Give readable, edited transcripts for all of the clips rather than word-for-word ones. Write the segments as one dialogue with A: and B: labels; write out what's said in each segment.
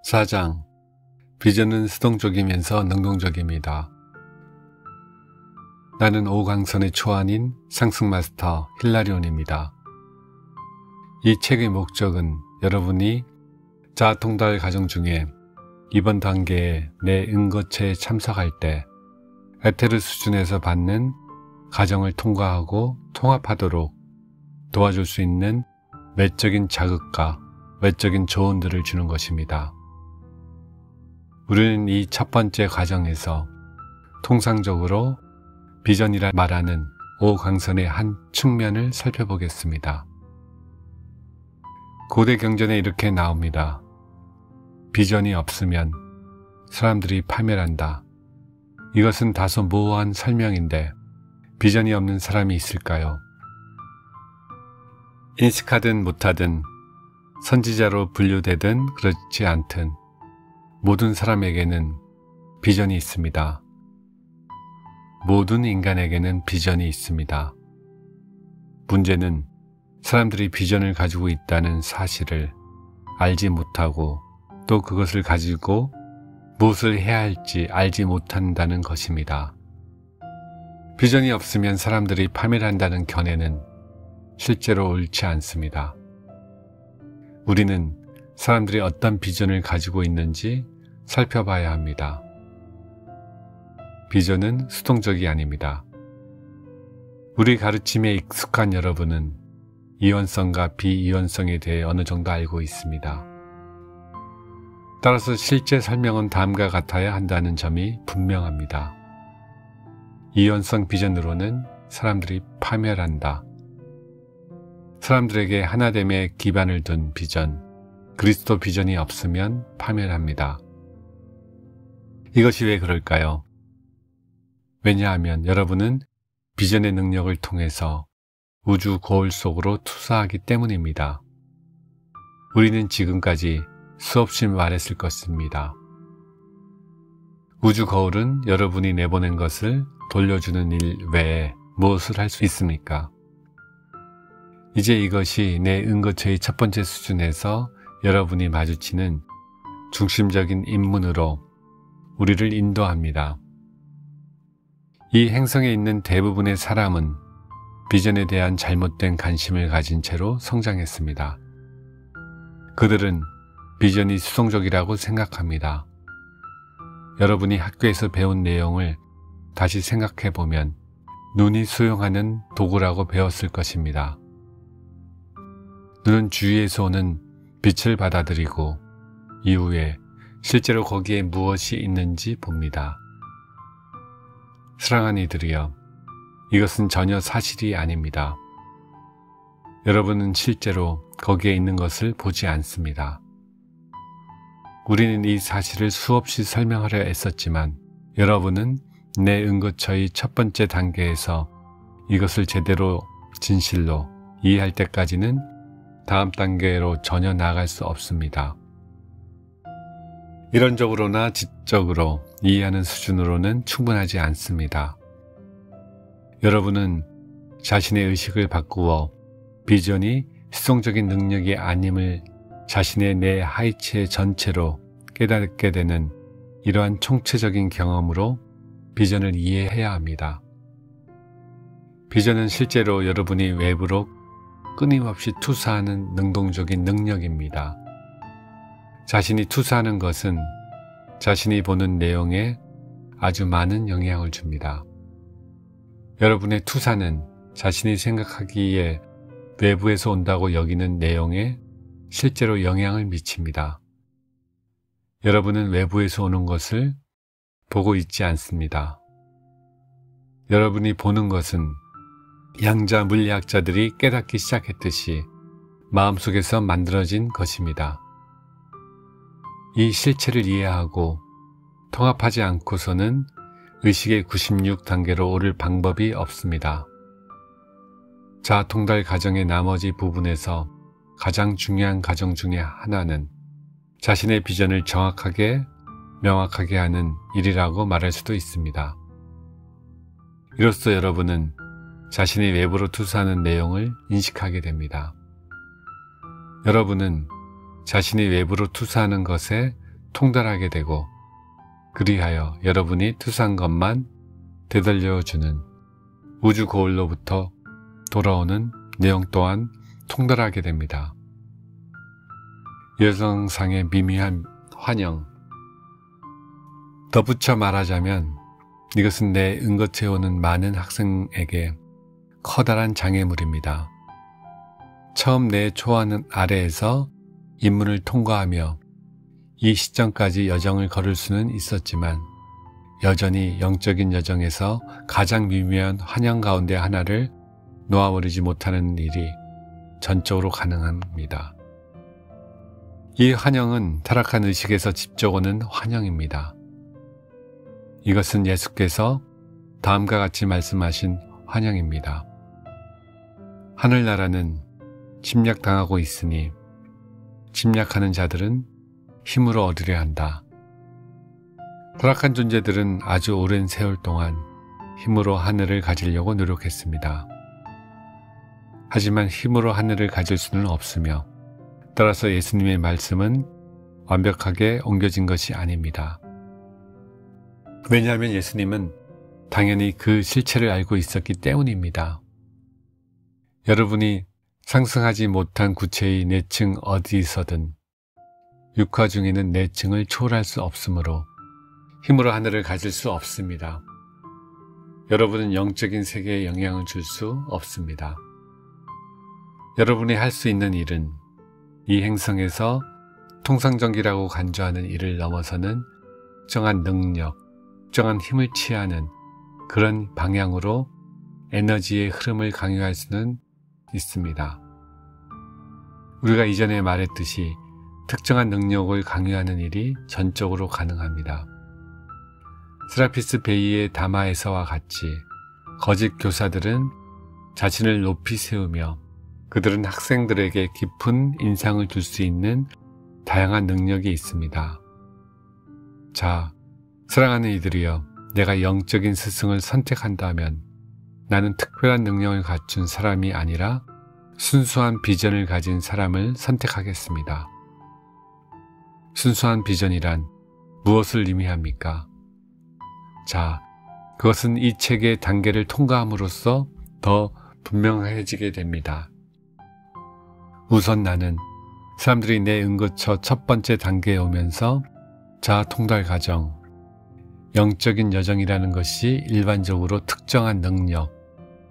A: 4장. 비전은 수동적이면서 능동적입니다. 나는 오강선의 초안인 상승마스터 힐라리온입니다. 이 책의 목적은 여러분이 자아통달 과정 중에 이번 단계에 내 응거체에 참석할 때 에테르 수준에서 받는 과정을 통과하고 통합하도록 도와줄 수 있는 외적인 자극과 외적인 조언들을 주는 것입니다. 우리는 이 첫 번째 과정에서 통상적으로 비전이라 말하는 오강선의 한 측면을 살펴보겠습니다. 고대 경전에 이렇게 나옵니다. 비전이 없으면 사람들이 파멸한다. 이것은 다소 모호한 설명인데 비전이 없는 사람이 있을까요? 인식하든 못하든 선지자로 분류되든 그렇지 않든 모든 사람에게는 비전이 있습니다. 모든 인간에게는 비전이 있습니다. 문제는 사람들이 비전을 가지고 있다는 사실을 알지 못하고 또 그것을 가지고 무엇을 해야 할지 알지 못한다는 것입니다. 비전이 없으면 사람들이 파멸한다는 견해는 실제로 옳지 않습니다. 우리는 사람들이 어떤 비전을 가지고 있는지 살펴봐야 합니다. 비전은 수동적이 아닙니다. 우리 가르침에 익숙한 여러분은 이원성과 비이원성에 대해 어느 정도 알고 있습니다. 따라서 실제 설명은 다음과 같아야 한다는 점이 분명합니다. 이원성 비전으로는 사람들이 파멸한다. 사람들에게 하나됨의 기반을 둔 비전, 그리스도 비전이 없으면 파멸합니다. 이것이 왜 그럴까요? 왜냐하면 여러분은 비전의 능력을 통해서 우주 거울 속으로 투사하기 때문입니다. 우리는 지금까지 수없이 말했을 것입니다. 우주 거울은 여러분이 내보낸 것을 돌려주는 일 외에 무엇을 할 수 있습니까? 이제 이것이 내 응거체의 첫 번째 수준에서 여러분이 마주치는 중심적인 인문으로 우리를 인도합니다. 이 행성에 있는 대부분의 사람은 비전에 대한 잘못된 관심을 가진 채로 성장했습니다. 그들은 비전이 수동적이라고 생각합니다. 여러분이 학교에서 배운 내용을 다시 생각해보면 눈이 수용하는 도구라고 배웠을 것입니다. 눈은 주위에서 오는 빛을 받아들이고 이후에 실제로 거기에 무엇이 있는지 봅니다. 사랑하는 이들이여, 이것은 전혀 사실이 아닙니다. 여러분은 실제로 거기에 있는 것을 보지 않습니다. 우리는 이 사실을 수없이 설명하려 애썼지만 여러분은 내 응거처의 첫 번째 단계에서 이것을 제대로 진실로 이해할 때까지는 다음 단계로 전혀 나아갈 수 없습니다. 이론적으로나 지적으로 이해하는 수준으로는 충분하지 않습니다. 여러분은 자신의 의식을 바꾸어 비전이 수동적인 능력이 아님을 자신의 내 하이체 전체로 깨닫게 되는 이러한 총체적인 경험으로 비전을 이해해야 합니다. 비전은 실제로 여러분이 외부로 끊임없이 투사하는 능동적인 능력입니다. 자신이 투사하는 것은 자신이 보는 내용에 아주 많은 영향을 줍니다. 여러분의 투사는 자신이 생각하기에 외부에서 온다고 여기는 내용에 실제로 영향을 미칩니다. 여러분은 외부에서 오는 것을 보고 있지 않습니다. 여러분이 보는 것은 양자 물리학자들이 깨닫기 시작했듯이 마음속에서 만들어진 것입니다. 이 실체를 이해하고 통합하지 않고서는 의식의 96단계로 오를 방법이 없습니다. 자아통달 과정의 나머지 부분에서 가장 중요한 과정 중에 하나는 자신의 비전을 정확하게 명확하게 하는 일이라고 말할 수도 있습니다. 이로써 여러분은 자신이 외부로 투사하는 내용을 인식하게 됩니다. 여러분은 자신이 외부로 투사하는 것에 통달하게 되고 그리하여 여러분이 투사한 것만 되돌려주는 우주 거울로부터 돌아오는 내용 또한 통달하게 됩니다. 여성상의 미미한 환영. 덧붙여 말하자면 이것은 내 은거체에 오는 많은 학생에게 커다란 장애물입니다. 처음 내 초안 아래에서 인문을 통과하며 이 시점까지 여정을 걸을 수는 있었지만 여전히 영적인 여정에서 가장 미묘한 환영 가운데 하나를 놓아버리지 못하는 일이 전적으로 가능합니다. 이 환영은 타락한 의식에서 직접 오는 환영입니다. 이것은 예수께서 다음과 같이 말씀하신 환영입니다. 하늘나라는 침략당하고 있으니 침략하는 자들은 힘으로 얻으려 한다. 타락한 존재들은 아주 오랜 세월 동안 힘으로 하늘을 가지려고 노력했습니다. 하지만 힘으로 하늘을 가질 수는 없으며 따라서 예수님의 말씀은 완벽하게 옮겨진 것이 아닙니다. 왜냐하면 예수님은 당연히 그 실체를 알고 있었기 때문입니다. 여러분이 상승하지 못한 구체의 내층 어디서든 육화 중에는 내층을 초월할 수 없으므로 힘으로 하늘을 가질 수 없습니다. 여러분은 영적인 세계에 영향을 줄 수 없습니다. 여러분이 할 수 있는 일은 이 행성에서 통상전기라고 간주하는 일을 넘어서는 특정한 능력, 특정한 힘을 취하는 그런 방향으로 에너지의 흐름을 강요할 수는 있습니다. 우리가 이전에 말했듯이 특정한 능력을 강요하는 일이 전적으로 가능합니다. 세라피스 베이의 다마에서와 같이 거짓 교사들은 자신을 높이 세우며 그들은 학생들에게 깊은 인상을 줄 수 있는 다양한 능력이 있습니다. 자, 사랑하는 이들이여, 내가 영적인 스승을 선택한다면 나는 특별한 능력을 갖춘 사람이 아니라 순수한 비전을 가진 사람을 선택하겠습니다. 순수한 비전이란 무엇을 의미합니까? 자, 그것은 이 책의 단계를 통과함으로써 더 분명해지게 됩니다. 우선 나는 사람들이 내 은거처 첫 번째 단계에 오면서 자아 통달 과정, 영적인 여정이라는 것이 일반적으로 특정한 능력,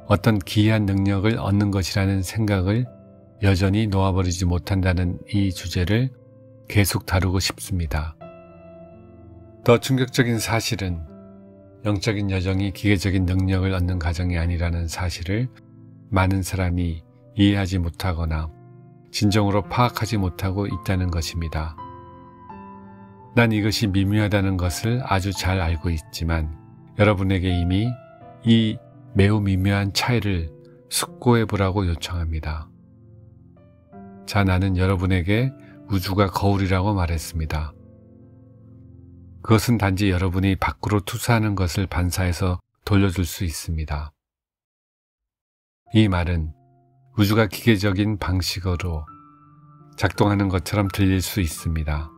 A: 어떤 기이한 능력을 얻는 것이라는 생각을 여전히 놓아버리지 못한다는 이 주제를 계속 다루고 싶습니다. 더 충격적인 사실은 영적인 여정이 기계적인 능력을 얻는 과정이 아니라는 사실을 많은 사람이 이해하지 못하거나 진정으로 파악하지 못하고 있다는 것입니다. 난 이것이 미묘하다는 것을 아주 잘 알고 있지만 여러분에게 이미 이 매우 미묘한 차이를 숙고해 보라고 요청합니다. 자, 나는 여러분에게 우주가 거울이라고 말했습니다. 그것은 단지 여러분이 밖으로 투사하는 것을 반사해서 돌려줄 수 있습니다. 이 말은 우주가 기계적인 방식으로 작동하는 것처럼 들릴 수 있습니다.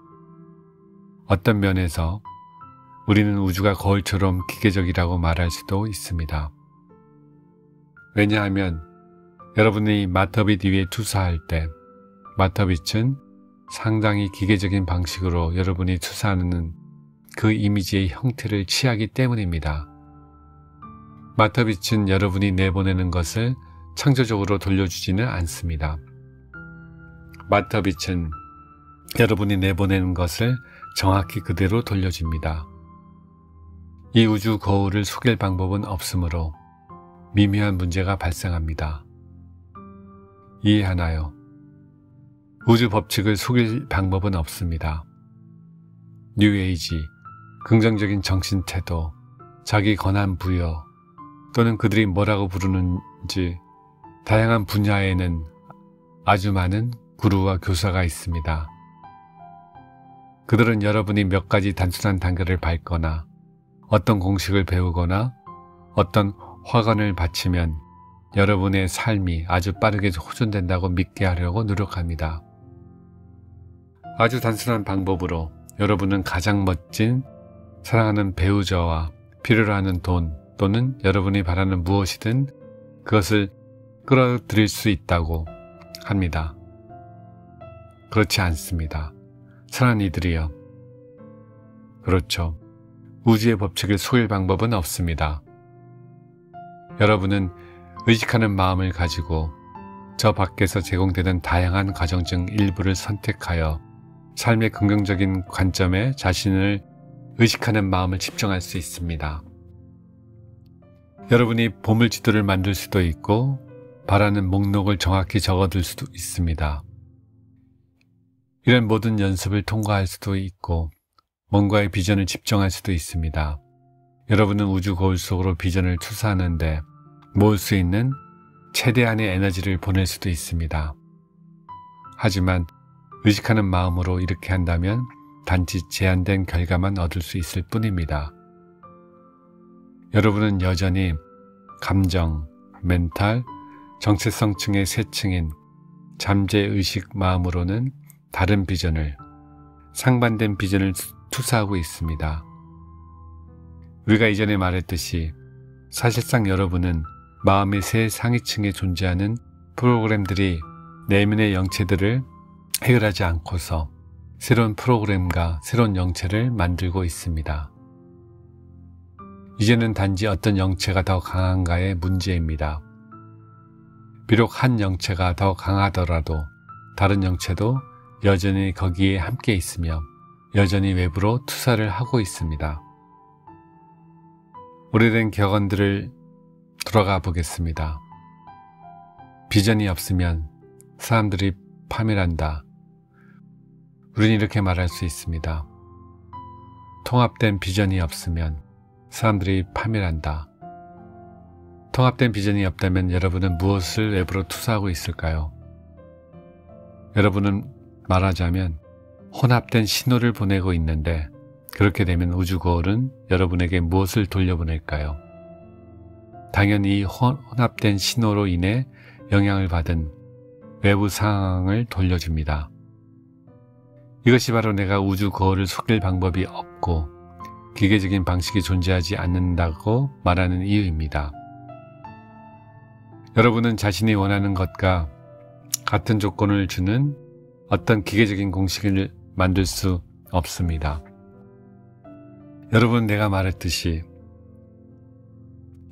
A: 어떤 면에서 우리는 우주가 거울처럼 기계적이라고 말할 수도 있습니다. 왜냐하면 여러분이 마터빛 위에 투사할 때 마터빛은 상당히 기계적인 방식으로 여러분이 투사하는 그 이미지의 형태를 취하기 때문입니다. 마터빛은 여러분이 내보내는 것을 창조적으로 돌려주지는 않습니다. 마터빛은 여러분이 내보내는 것을 정확히 그대로 돌려줍니다. 이 우주 거울을 속일 방법은 없으므로 미묘한 문제가 발생합니다. 이해하나요? 우주 법칙을 속일 방법은 없습니다. 뉴에이지, 긍정적인 정신태도, 자기 권한 부여 또는 그들이 뭐라고 부르는지 다양한 분야에는 아주 많은 구루와 교사가 있습니다. 그들은 여러분이 몇 가지 단순한 단계를 밟거나 어떤 공식을 배우거나 어떤 화관을 바치면 여러분의 삶이 아주 빠르게 호전된다고 믿게 하려고 노력합니다. 아주 단순한 방법으로 여러분은 가장 멋진 사랑하는 배우자와 필요로 하는 돈 또는 여러분이 바라는 무엇이든 그것을 끌어들일 수 있다고 합니다. 그렇지 않습니다. 사랑하는 이들이여. 그렇죠. 우주의 법칙을 속일 방법은 없습니다. 여러분은 의식하는 마음을 가지고 저 밖에서 제공되는 다양한 가정 중 일부를 선택하여 삶의 긍정적인 관점에 자신을 의식하는 마음을 집중할 수 있습니다. 여러분이 보물지도를 만들 수도 있고 바라는 목록을 정확히 적어둘 수도 있습니다. 이런 모든 연습을 통과할 수도 있고 뭔가의 비전을 집중할 수도 있습니다. 여러분은 우주 거울 속으로 비전을 투사하는데 모을 수 있는 최대한의 에너지를 보낼 수도 있습니다. 하지만 의식하는 마음으로 이렇게 한다면 단지 제한된 결과만 얻을 수 있을 뿐입니다. 여러분은 여전히 감정, 멘탈, 정체성층의 세 층인 잠재의식 마음으로는 다른 비전을, 상반된 비전을 투사하고 있습니다. 우리가 이전에 말했듯이 사실상 여러분은 마음의 세 상위층에 존재하는 프로그램들이 내면의 영체들을 해결하지 않고서 새로운 프로그램과 새로운 영체를 만들고 있습니다. 이제는 단지 어떤 영체가 더 강한가의 문제입니다. 비록 한 영체가 더 강하더라도 다른 영체도 여전히 거기에 함께 있으며 여전히 외부로 투사를 하고 있습니다. 오래된 격언들을 돌아가 보겠습니다. 비전이 없으면 사람들이 파멸한다. 우리는 이렇게 말할 수 있습니다. 통합된 비전이 없으면 사람들이 파멸한다. 통합된 비전이 없다면 여러분은 무엇을 외부로 투사하고 있을까요? 여러분은 말하자면 혼합된 신호를 보내고 있는데 그렇게 되면 우주 거울은 여러분에게 무엇을 돌려보낼까요? 당연히 이 혼합된 신호로 인해 영향을 받은 외부 상황을 돌려줍니다. 이것이 바로 내가 우주 거울을 속일 방법이 없고 기계적인 방식이 존재하지 않는다고 말하는 이유입니다. 여러분은 자신이 원하는 것과 같은 조건을 주는 어떤 기계적인 공식을 만들 수 없습니다. 여러분, 내가 말했듯이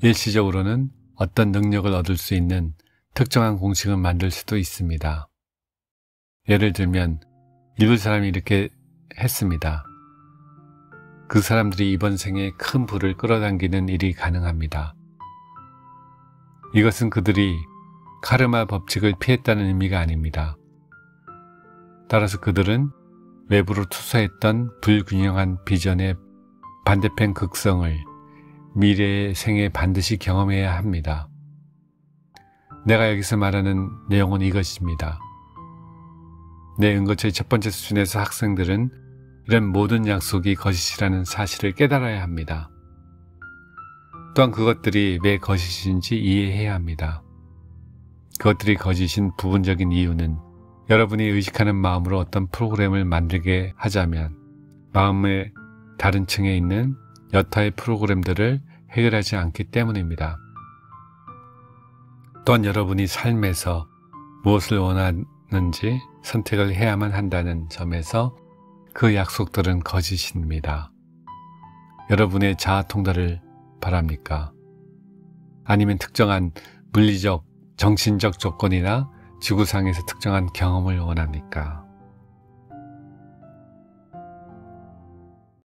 A: 일시적으로는 어떤 능력을 얻을 수 있는 특정한 공식을 만들 수도 있습니다. 예를 들면 일부 사람이 이렇게 했습니다. 그 사람들이 이번 생에 큰 부를 끌어당기는 일이 가능합니다. 이것은 그들이 카르마 법칙을 피했다는 의미가 아닙니다. 따라서 그들은 외부로 투사했던 불균형한 비전의 반대편 극성을 미래의 생에 반드시 경험해야 합니다. 내가 여기서 말하는 내용은 이것입니다. 내 은거체의 첫 번째 수준에서 학생들은 이런 모든 약속이 거짓이라는 사실을 깨달아야 합니다. 또한 그것들이 왜 거짓인지 이해해야 합니다. 그것들이 거짓인 부분적인 이유는 여러분이 의식하는 마음으로 어떤 프로그램을 만들게 하자면 마음의 다른 층에 있는 여타의 프로그램들을 해결하지 않기 때문입니다. 또한 여러분이 삶에서 무엇을 원하는지 선택을 해야만 한다는 점에서 그 약속들은 거짓입니다. 여러분의 자아 통달을 바랍니까? 아니면 특정한 물리적, 정신적 조건이나 지구상에서 특정한 경험을 원합니까?